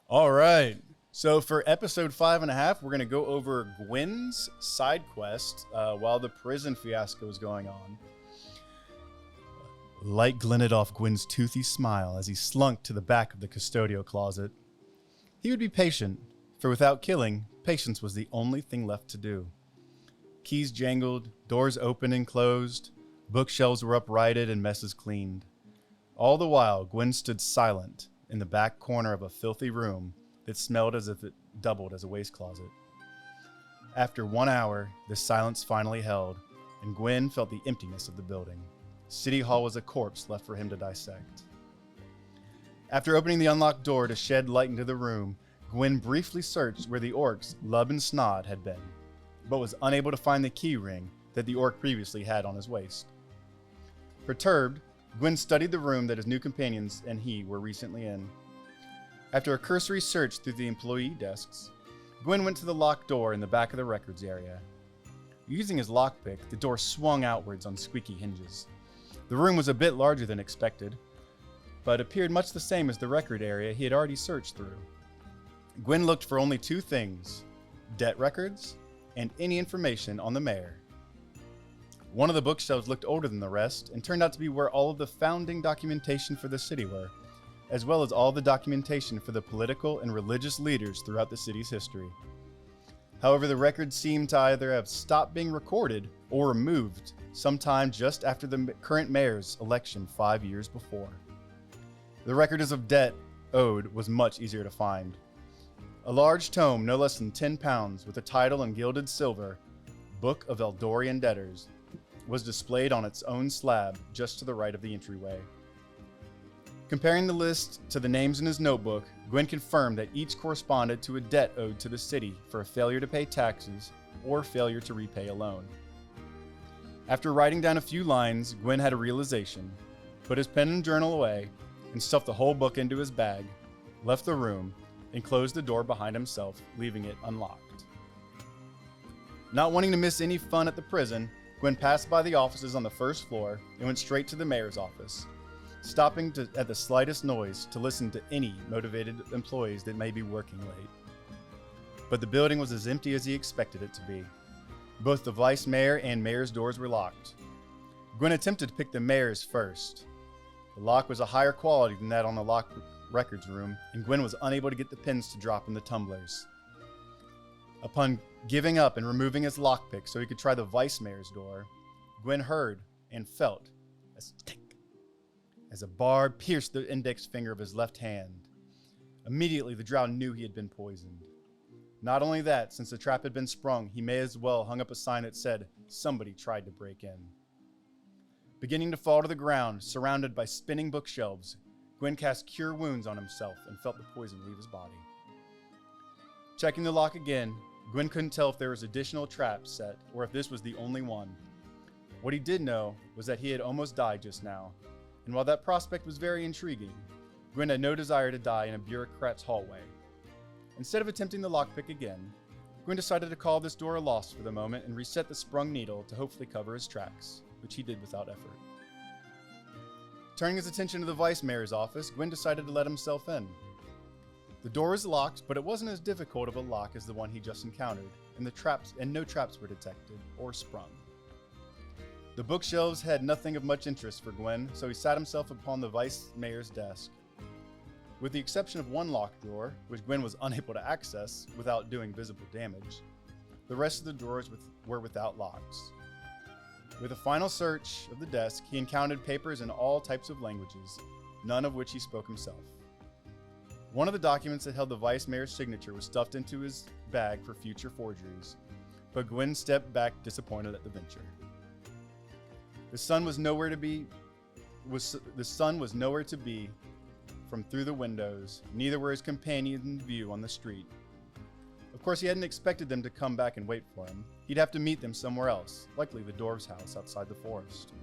All right. So for episode 5.5, we're going to go over Gwen's side quest while the prison fiasco is going on. Light glinted off Gwen's toothy smile as he slunk to the back of the custodial closet. He would be patient, for without killing, patience was the only thing left to do. Keys jangled, doors opened and closed, bookshelves were uprighted and messes cleaned. All the while, Gwen stood silent in the back corner of a filthy room that smelled as if it doubled as a waste closet. After 1 hour, the silence finally held, and Gwen felt the emptiness of the building. City Hall was a corpse left for him to dissect. After opening the unlocked door to shed light into the room, Gwen briefly searched where the orcs Lub and Snod had been, but was unable to find the key ring that the orc previously had on his waist. Perturbed, Gwen studied the room that his new companions and he were recently in. After a cursory search through the employee desks, Gwen went to the locked door in the back of the records area. Using his lockpick, the door swung outwards on squeaky hinges. The room was a bit larger than expected, but appeared much the same as the record area he had already searched through. Gwen looked for only two things: debt records and any information on the mayor. One of the bookshelves looked older than the rest and turned out to be where all of the founding documentation for the city were, as well as all the documentation for the political and religious leaders throughout the city's history. However, the records seemed to either have stopped being recorded or removed sometime just after the current mayor's election 5 years before. The record of debt owed was much easier to find. A large tome, no less than 10 pounds, with a title in gilded silver, Book of Eldorian Debtors, was displayed on its own slab just to the right of the entryway. Comparing the list to the names in his notebook, Gwen confirmed that each corresponded to a debt owed to the city for a failure to pay taxes or failure to repay a loan. After writing down a few lines, Gwen had a realization, put his pen and journal away, and stuffed the whole book into his bag, left the room, and closed the door behind himself, leaving it unlocked. Not wanting to miss any fun at the prison, Gwen passed by the offices on the first floor and went straight to the mayor's office, stopping at the slightest noise to listen to any motivated employees that may be working late. But the building was as empty as he expected it to be. Both the vice mayor and mayor's doors were locked. Gwen attempted to pick the mayor's first. The lock was a higher quality than that on the locked records room, and Gwen was unable to get the pins to drop in the tumblers. Upon giving up and removing his lockpick so he could try the vice mayor's door, Gwen heard and felt a stick as a barb pierced the index finger of his left hand. Immediately, the drow knew he had been poisoned. Not only that, since the trap had been sprung, he may as well hung up a sign that said, "Somebody tried to break in." Beginning to fall to the ground, surrounded by spinning bookshelves, Gwen cast Cure Wounds on himself and felt the poison leave his body. Checking the lock again, Gwen couldn't tell if there was additional traps set or if this was the only one. What he did know was that he had almost died just now, and while that prospect was very intriguing, Gwen had no desire to die in a bureaucrat's hallway. Instead of attempting the lockpick again, Gwen decided to call this door a loss for the moment and reset the sprung needle to hopefully cover his tracks, which he did without effort. Turning his attention to the vice mayor's office, Gwen decided to let himself in. The door was locked, but it wasn't as difficult of a lock as the one he just encountered, and no traps were detected or sprung. The bookshelves had nothing of much interest for Gwen, so he sat himself upon the vice mayor's desk. With the exception of one locked drawer, which Gwen was unable to access without doing visible damage, the rest of the drawers were without locks. With a final search of the desk, he encountered papers in all types of languages, none of which he spoke himself. One of the documents that held the vice mayor's signature was stuffed into his bag for future forgeries, but Gwen stepped back disappointed at the venture. The sun was nowhere to be from through the windows, neither were his companions in view on the street. Of course, he hadn't expected them to come back and wait for him. He'd have to meet them somewhere else, likely the dwarves' house outside the forest.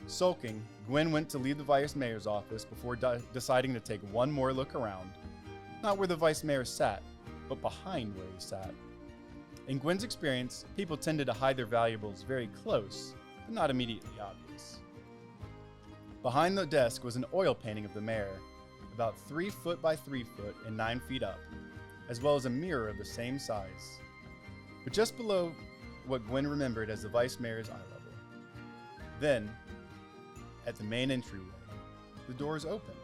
Sulking, Gwen went to leave the vice mayor's office before deciding to take one more look around. Not where the vice mayor sat, but behind where he sat. In Gwen's experience, people tended to hide their valuables very close, but not immediately obvious. Behind the desk was an oil painting of the mayor, about 3 foot by 3 foot and 9 feet up, as well as a mirror of the same size, but just below what Gwen remembered as the vice mayor's eye level. Then, at the main entryway, the doors opened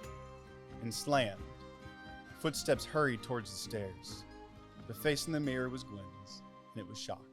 and slammed. Footsteps hurried towards the stairs. The face in the mirror was Gwen's, and it was shocked.